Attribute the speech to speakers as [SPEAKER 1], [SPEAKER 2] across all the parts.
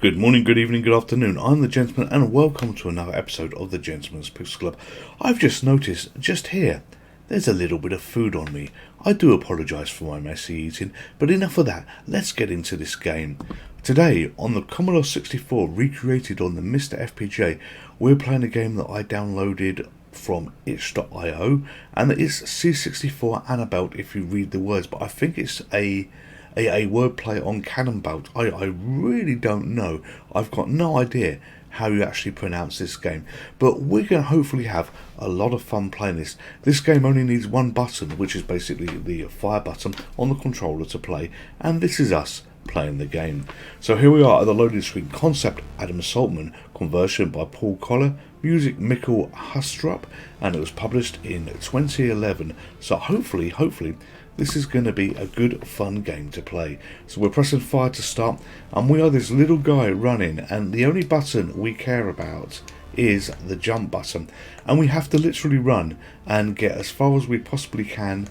[SPEAKER 1] Good morning, good evening, good afternoon. I'm the Gentleman and welcome to another episode of the Gentleman's Pixel Club. I've just noticed, just here, there's a little bit of food on me. I do apologise for my messy eating, but enough of that. Let's get into this game. Today, on the Commodore 64, recreated on the MiSTer FPGA, we're playing a game that I downloaded from itch.io, and it is C64ANABALT if you read the words, but I think it's a wordplay on Cannonbolt. I really don't know. I've got no idea how you actually pronounce this game, but we're going to hopefully have a lot of fun playing this. This game only needs one button, which is basically the fire button on the controller to play, and this is us playing the game. So here we are at the loading screen. Concept Adam Saltman, conversion by Paul Collar, music Mikkel Hustrup, and it was published in 2011. So hopefully this is going to be a good fun game to play. So we're pressing fire to start, and we are this little guy running, and the only button we care about is the jump button, and we have to literally run and get as far as we possibly can,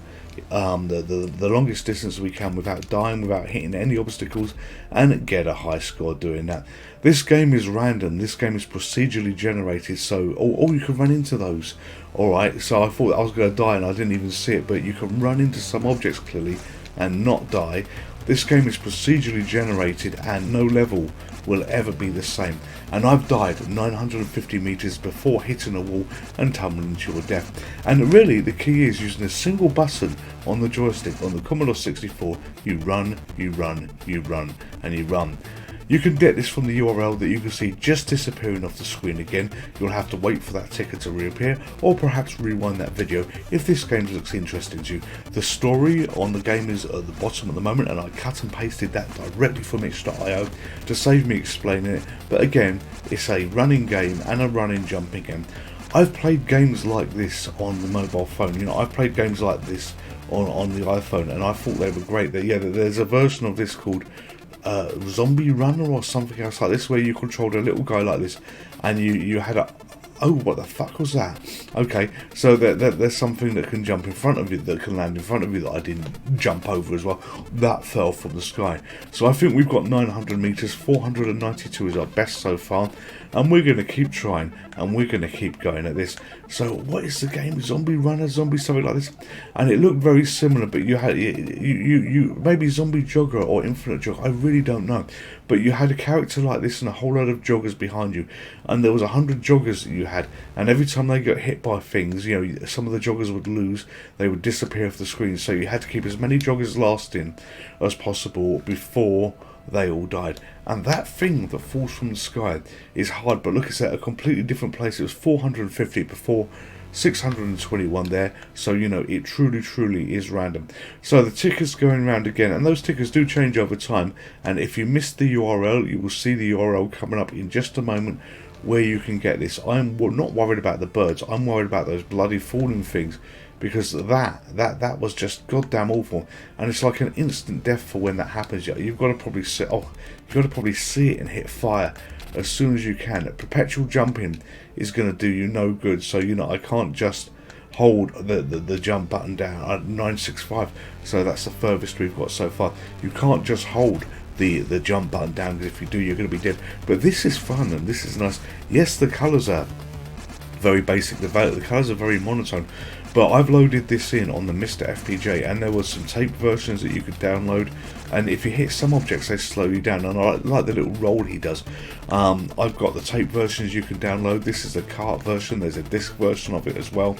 [SPEAKER 1] the longest distance we can without dying, without hitting any obstacles, and get a high score doing that. This game is random, this game is procedurally generated, so you can run into those. Alright, so I thought I was going to die and I didn't even see it, but you can run into some objects clearly and not die. This game is procedurally generated and no level will ever be the same. And I've died 950 meters before hitting a wall and tumbling to your death. And really the key is using a single button on the joystick on the Commodore 64. You run, you run, you run, and you run. You can get this from the URL that you can see just disappearing off the screen again. You'll have to wait for that ticker to reappear, or perhaps rewind that video if this game looks interesting to you. The story on the game is at the bottom at the moment, and I cut and pasted that directly from itch.io to save me explaining it. But again, it's a running game and a running jumping game. I've played games like this on the mobile phone. You know, I've played games like this on the iPhone, and I thought they were great. There's a version of this called Zombie Runner or something else like this, where you controlled a little guy like this, and you had a what the fuck was that? Okay, so there's something that can jump in front of you, that can land in front of you, that I didn't jump over as well. That fell from the sky. So I think we've got 900 meters, 492 is our best so far, and we're going to keep trying, and we're going to keep going at this. So what is the game? Zombie Runner, Zombie something like this, and it looked very similar, but you had you maybe Zombie Jogger or Infinite Jogger, I really don't know, but you had a character like this and a whole load of joggers behind you, and there was 100 joggers that you had, and every time they got hit by things, you know, some of the joggers would lose, they would disappear off the screen, so you had to keep as many joggers lasting as possible before they all died. And that thing that falls from the sky is hard, but look, it's at a completely different place. It was 450 before, 621 there, so you know, it truly is random. So the tickers going around again, and those tickers do change over time, and if you missed the URL, you will see the URL coming up in just a moment where you can get this. I'm not worried about the birds, I'm worried about those bloody falling things, because that was just goddamn awful, and it's like an instant death for when that happens. You've got to probably see it and hit fire as soon as you can. Perpetual jumping is going to do you no good, so you know, I can't just hold the jump button down at 965, so that's the furthest we've got so far. You can't just hold the jump button down, because if you do, you're going to be dead. But this is fun and this is nice. Yes, the colours are very basic, the colours are very monotone, but I've loaded this in on the MiSTer FPGA, and there was some taped versions that you could download, and if you hit some objects they slow you down, and I like the little roll he does. I've got the taped versions you can download. This is the cart version, there's a disc version of it as well,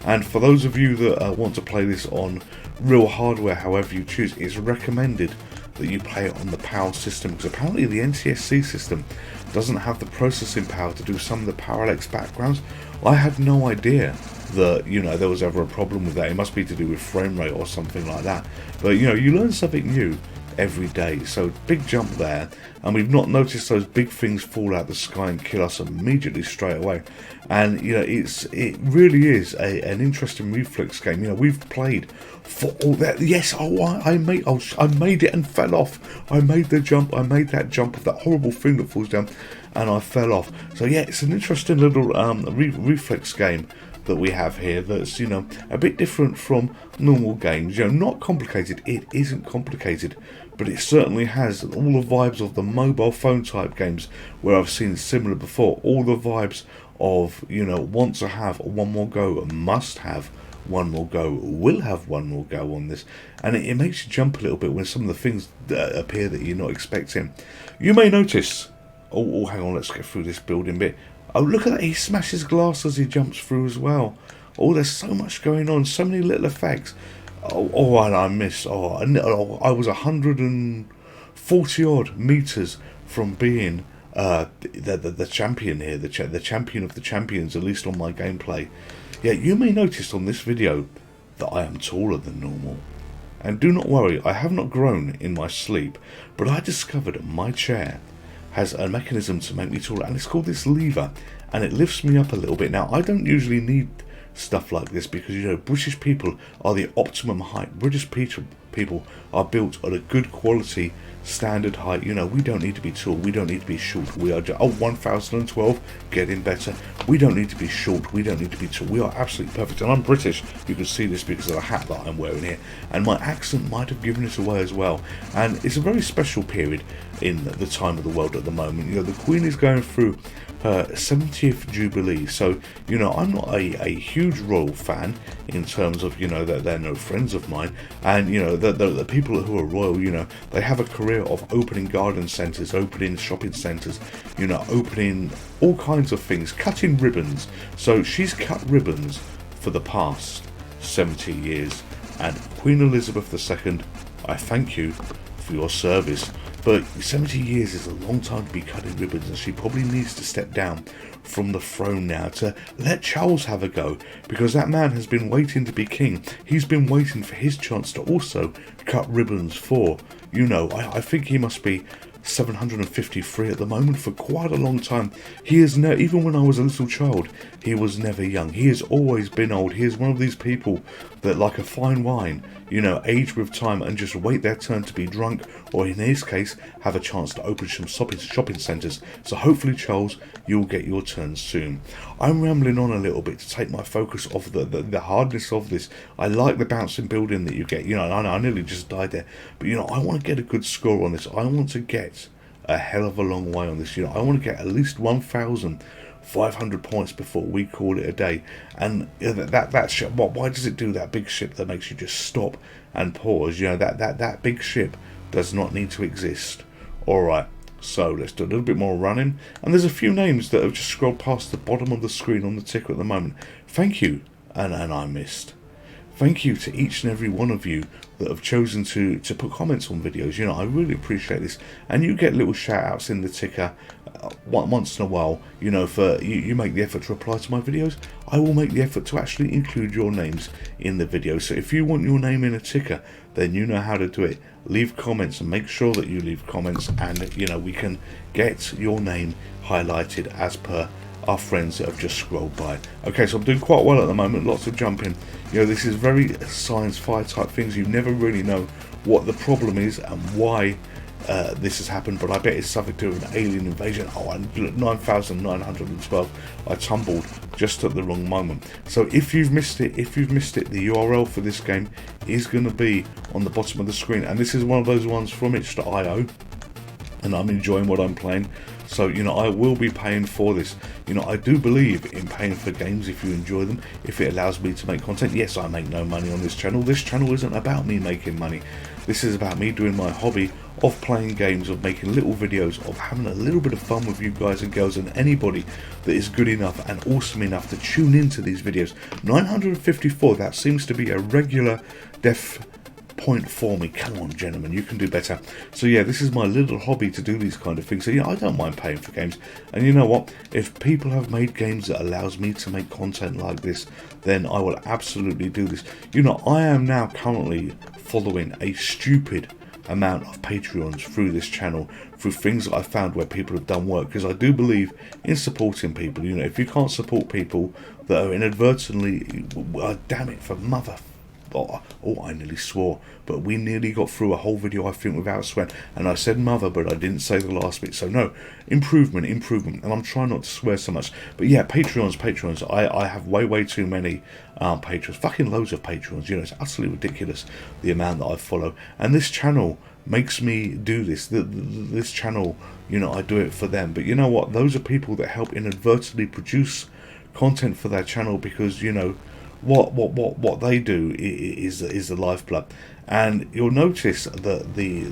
[SPEAKER 1] and for those of you that want to play this on real hardware, however you choose, it's recommended that you play it on the PAL system, because apparently the NTSC system doesn't have the processing power to do some of the parallax backgrounds. I had no idea that, you know, there was ever a problem with that. It must be to do with frame rate or something like that. But you know, you learn something new every day. So big jump there, and we've not noticed those big things fall out the sky and kill us immediately straight away. And you know, it really is an interesting reflex game. You know, we've played for all that. Yes, I made it and fell off. I made the jump. I made that jump of that horrible thing that falls down, and I fell off. So yeah, it's an interesting little reflex game that we have here that's, you know, a bit different from normal games. You know, not complicated. It isn't complicated, but it certainly has all the vibes of the mobile phone type games where I've seen similar before. All the vibes of, you know, want to have one more go, must have one more go, will have one more go on this, and it makes you jump a little bit when some of the things appear that you're not expecting. You may notice, oh, hang on, let's get through this building bit. Oh, look at that, he smashes glass as he jumps through as well. Oh, there's so much going on, so many little effects. Oh, and I missed. I was 140 odd meters from being the champion here, the champion of the champions, at least on my gameplay. Yeah, you may notice on this video that I am taller than normal. And do not worry, I have not grown in my sleep, but I discovered my chair has a mechanism to make me taller, and it's called this lever, and it lifts me up a little bit. Now, I don't usually need stuff like this because, you know, British people are the optimum height. British people are built at a good quality standard height. You know, we don't need to be tall, we don't need to be short. We are just, 1012, getting better. We don't need to be short, we don't need to be tall. We are absolutely perfect. And I'm British, you can see this because of the hat that I'm wearing here, and my accent might have given it away as well. And it's a very special period in the time of the world at the moment. You know, the Queen is going through her 70th Jubilee, so, you know, I'm not a huge royal fan in terms of, you know, that they're no friends of mine, and, you know, the people who are royal, you know, they have a career of opening garden centres, opening shopping centres, you know, opening all kinds of things, cutting ribbons. So she's cut ribbons for the past 70 years, and Queen Elizabeth II, I thank you for your service. But 70 years is a long time to be cutting ribbons, and she probably needs to step down from the throne now to let Charles have a go, because that man has been waiting to be king. He's been waiting for his chance to also cut ribbons for, you know, I think he must be 753 at the moment, for quite a long time. He is even when I was a little child, he was never young. He has always been old. He is one of these people that, like a fine wine, you know, age with time and just wait their turn to be drunk, or in his case, have a chance to open some shopping centres. So hopefully, Charles, you'll get your turn soon. I'm rambling on a little bit to take my focus off the hardness of this. I like the bouncing building that you get. You know, I nearly just died there. But, you know, I want to get a good score on this. I want to get a hell of a long way on this. You know, I want to get at least 1,500 points before we call it a day. And that ship, why does it do that big ship that makes you just stop and pause? You know, that big ship does not need to exist. Alright, so let's do a little bit more running. And there's a few names that have just scrolled past the bottom of the screen on the ticker at the moment. Thank you, and I missed. Thank you to each and every one of you that have chosen to put comments on videos. You know, I really appreciate this. And you get little shout outs in the ticker once in a while. You know, for you make the effort to reply to my videos, I will make the effort to actually include your names in the video. So if you want your name in a ticker, then you know how to do it. Leave comments, and make sure that you leave comments, and, you know, we can get your name highlighted as per our friends that have just scrolled by. Okay, so I'm doing quite well at the moment, lots of jumping. You know, this is very science-fi type things. You never really know what the problem is and why this has happened, but I bet it's subject to an alien invasion. Oh, and 9,912. I tumbled just at the wrong moment. So if you've missed it, the URL for this game is going to be on the bottom of the screen, and this is one of those ones from itch.io, and I'm enjoying what I'm playing. So, you know, I will be paying for this. You know, I do believe in paying for games if you enjoy them, if it allows me to make content. Yes, I make no money on this channel. This channel isn't about me making money. This is about me doing my hobby of playing games, of making little videos, of having a little bit of fun with you guys and girls, and anybody that is good enough and awesome enough to tune into these videos. 954, that seems to be a regular def point for me. Come on, gentlemen, you can do better. So yeah, this is my little hobby to do these kind of things. So yeah, I don't mind paying for games. And you know what? If people have made games that allows me to make content like this, then I will absolutely do this. You know, I am now currently following a stupid amount of Patreons through this channel, through things that I found where people have done work, because I do believe in supporting people. You know, if you can't support people that are inadvertently, damn it, for mother. Oh, I nearly swore, but we nearly got through a whole video, I think, without swearing, and I said mother, but I didn't say the last bit. So no, improvement, and I'm trying not to swear so much. But yeah, Patreons, I have way too many patrons, fucking loads of patrons. You know, it's utterly ridiculous the amount that I follow, and this channel makes me do this. This channel, you know, I do it for them. But you know what? Those are people that help inadvertently produce content for their channel, because you know what they do is the lifeblood. And you'll notice that the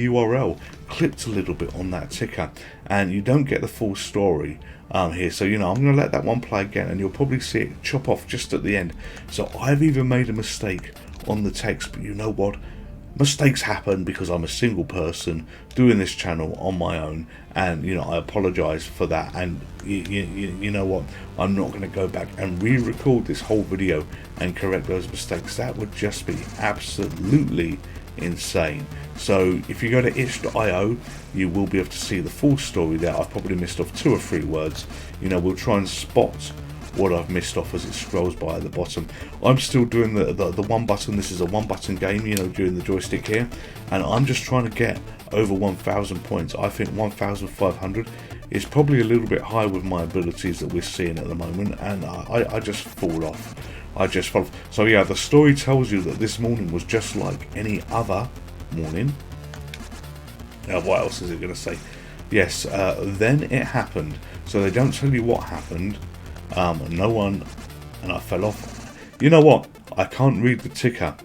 [SPEAKER 1] URL clipped a little bit on that ticker, and you don't get the full story here. So you know, I'm going to let that one play again, and you'll probably see it chop off just at the end. So I've even made a mistake on the text, but you know what? Mistakes happen because I'm a single person doing this channel on my own, and you know, I apologize for that. And you know what, I'm not going to go back and re-record this whole video and correct those mistakes. That would just be absolutely insane. So if you go to itch.io, you will be able to see the full story there. I've probably missed off 2 or 3 words. You know, we'll try and spot what I've missed off as it scrolls by at the bottom. I'm still doing the one button. This is a one button game, you know, doing the joystick here, and I'm just trying to get over 1,000 points. I think 1,500 is probably a little bit high with my abilities that we're seeing at the moment, and I just fall off. So yeah, the story tells you that this morning was just like any other morning. What else is it going to say? Yes, then it happened. So they don't tell you what happened. No one, and I fell off. You know what? I can't read the ticker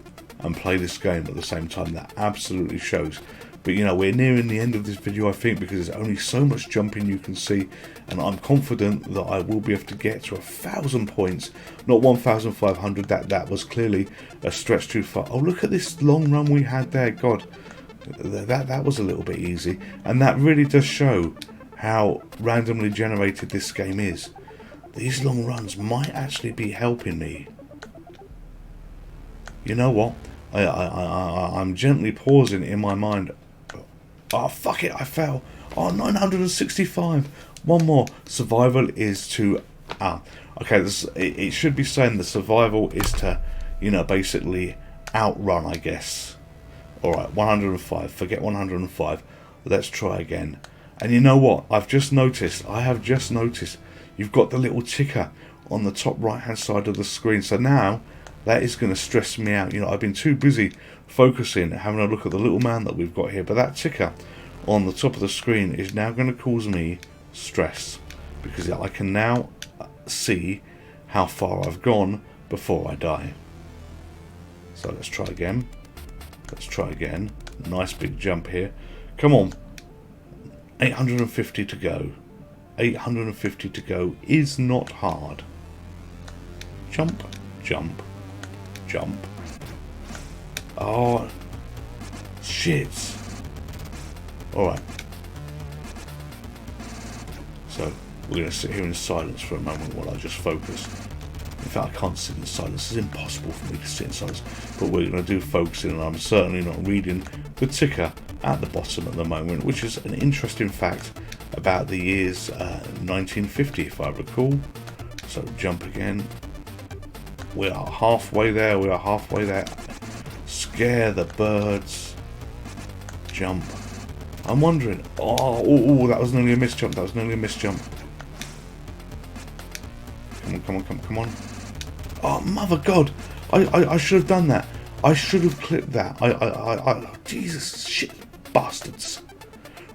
[SPEAKER 1] and play this game at the same time. That absolutely shows. But you know, we're nearing the end of this video, I think, because there's only so much jumping you can see, and I'm confident that I will be able to get to 1,000 points, not 1,500. That was clearly a stretch too far. Oh, look at this long run we had there. God, that was a little bit easy, and that really does show how randomly generated this game is. These long runs might actually be helping me. You know what? I'm gently pausing in my mind. Oh, fuck it, I fell. Oh, 965. One more. Survival is to... okay, it should be saying the survival is to, you know, basically outrun, I guess. Alright, 105. Forget 105. Let's try again. And you know what? I have just noticed, you've got the little ticker on the top right hand side of the screen. So now that is going to stress me out. You know, I've been too busy focusing, having a look at the little man that we've got here. But that ticker on the top of the screen is now going to cause me stress, because I can now see how far I've gone before I die. So let's try again. Nice big jump here. Come on. 850 to go. 850 to go is not hard. Jump, jump, jump. Oh, shit. Alright. So, we're going to sit here in silence for a moment while I just focus. In fact, I can't sit in silence. It's impossible for me to sit in silence. But we're going to do focusing, and I'm certainly not reading the ticker at the bottom at the moment, which is an interesting fact about the years 1950, if I recall. So jump again. We are halfway there. Scare the birds. Jump. I'm wondering. Oh, that was nearly a misjump. Come on. Oh, mother God. I should have done that. I should have clipped that. Jesus, shit, bastards.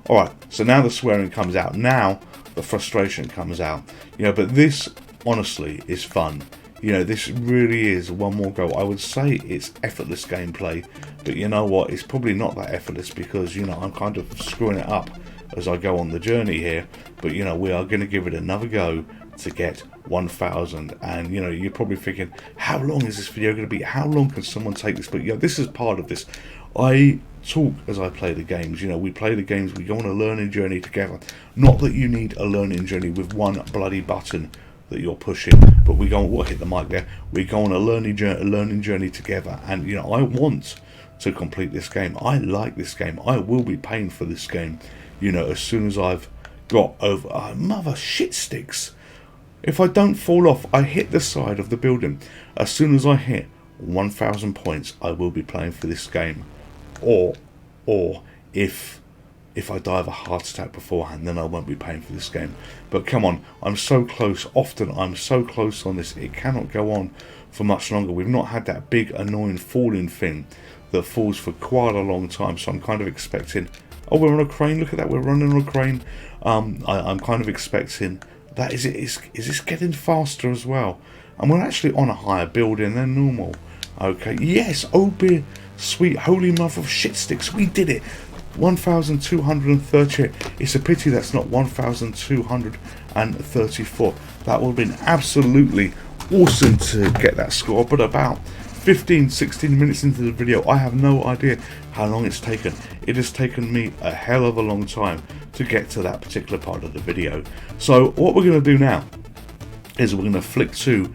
[SPEAKER 1] Alright, so now the swearing comes out. Now the frustration comes out. You know, but this, honestly, is fun. You know, this really is one more go. I would say it's effortless gameplay, but you know what? It's probably not that effortless, because, you know, I'm kind of screwing it up as I go on the journey here. But, you know, we are going to give it another go to get 1,000. And, you know, you're probably thinking, how long is this video going to be? How long can someone take this? But, you know, this is part of this. I talk as I play the games. You know, we play the games, we go on a learning journey together. Not that you need a learning journey with one bloody button that you're pushing, but we go on, hit the mic there, we go on a learning journey together. And you know, I want to complete this game. I like this game. I will be paying for this game, you know, as soon as I've got over mother shit sticks. If I don't fall off, I hit the side of the building. As soon as I hit 1,000 points, I will be playing for this game. Or if I die of a heart attack beforehand, then I won't be paying for this game. But come on, I'm so close. Often I'm so close on this. It cannot go on for much longer. We've not had that big annoying falling thing that falls for quite a long time, so I'm kind of expecting... Oh, we're on a crane, look at that, we're running on a crane. I'm kind of expecting that. Is this getting faster as well? And we're actually on a higher building than normal. Okay, yes, oh dear, sweet holy mother of shit sticks, we did it. 1,238. It's a pity that's not 1,234. That would have been absolutely awesome to get that score, but about 15-16 minutes into the video, I have no idea how long it's taken. It has taken me a hell of a long time to get to that particular part of the video. So what we're going to do now is we're going to flick to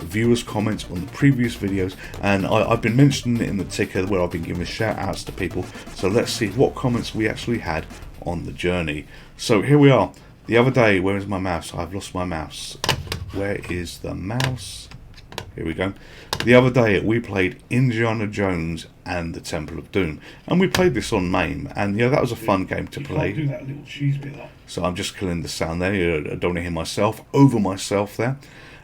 [SPEAKER 1] viewers' comments on the previous videos, and I've been mentioning it in the ticker where I've been giving shout outs to people. So let's see what comments we actually had on the journey. So here we are. The other day, where is my mouse? I've lost my mouse. Where is the mouse? Here we go. The other day we played Indiana Jones and the Temple of Doom, and we played this on MAME, and that was a fun game to play.
[SPEAKER 2] Can't do that little cheese bit up.
[SPEAKER 1] So I'm just killing the sound there. I don't want to hear myself over myself there.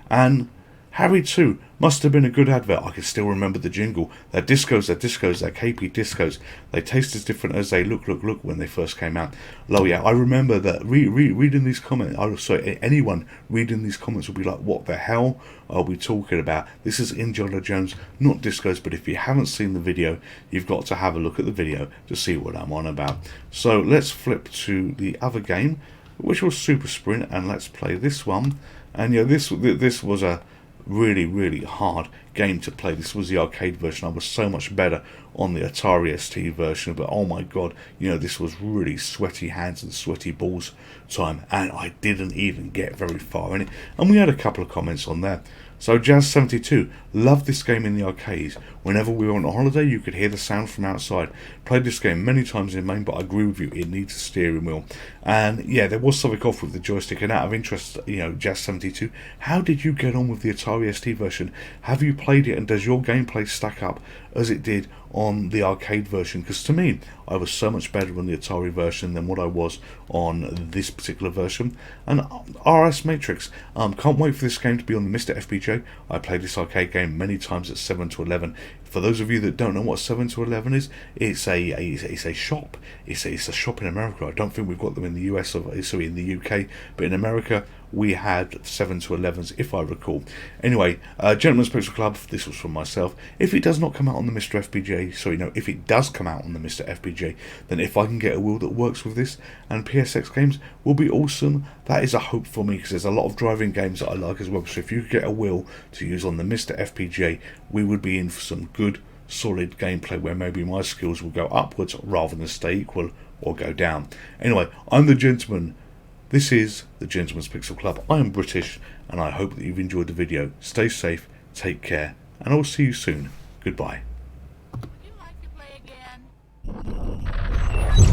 [SPEAKER 1] And Harry 2 must have been a good advert. I can still remember the jingle. They're discos, they're KP discos. They taste as different as they look when they first came out. Oh yeah, I remember that reading these comments. Anyone reading these comments will be like, what the hell are we talking about? This is Indiana Jones, not discos. But if you haven't seen the video, you've got to have a look at the video to see what I'm on about. So let's flip to the other game, which was Super Sprint, and let's play this one. And this was a really hard game to play. This was the arcade version. I was so much better on the Atari ST version, but oh my god, this was really sweaty hands and sweaty balls time, and I didn't even get very far in it. And we had a couple of comments on there. So Jazz72 loved this game in the arcades. Whenever we were on a holiday, you could hear the sound from outside. Played this game many times in MAME, but I agree with you, it needs a steering wheel. And yeah, there was something off with the joystick. And out of interest, Jazz72, how did you get on with the Atari ST version? Have you played it, and does your gameplay stack up as it did on the arcade version? Because to me, I was so much better on the Atari version than what I was on this particular version. And RS Matrix, can't wait for this game to be on the MiSTer FPGA. I played this arcade game many times at 7 to 11. For those of you that don't know what 7 to 11 is, it's a shop. It's a shop in America. I don't think we've got them in the US, sorry, in the UK, but in America we had 7 to 11s, if I recall. Anyway, Gentleman's Pixel Club, this was from myself. If it does not come out on the MiSTer FPGA, sorry, no, if it does come out on the MiSTer FPGA, then if I can get a wheel that works with this and PSX games will be awesome. That is a hope for me, because there's a lot of driving games that I like as well. So if you could get a wheel to use on the MiSTer FPGA, we would be in for some good solid gameplay where maybe my skills will go upwards rather than stay equal or go down. Anyway, I'm the Gentleman. This is the Gentleman's Pixel Club. I am British, and I hope that you've enjoyed the video. Stay safe, take care, and I'll see you soon. Goodbye.
[SPEAKER 3] Would you like to play again?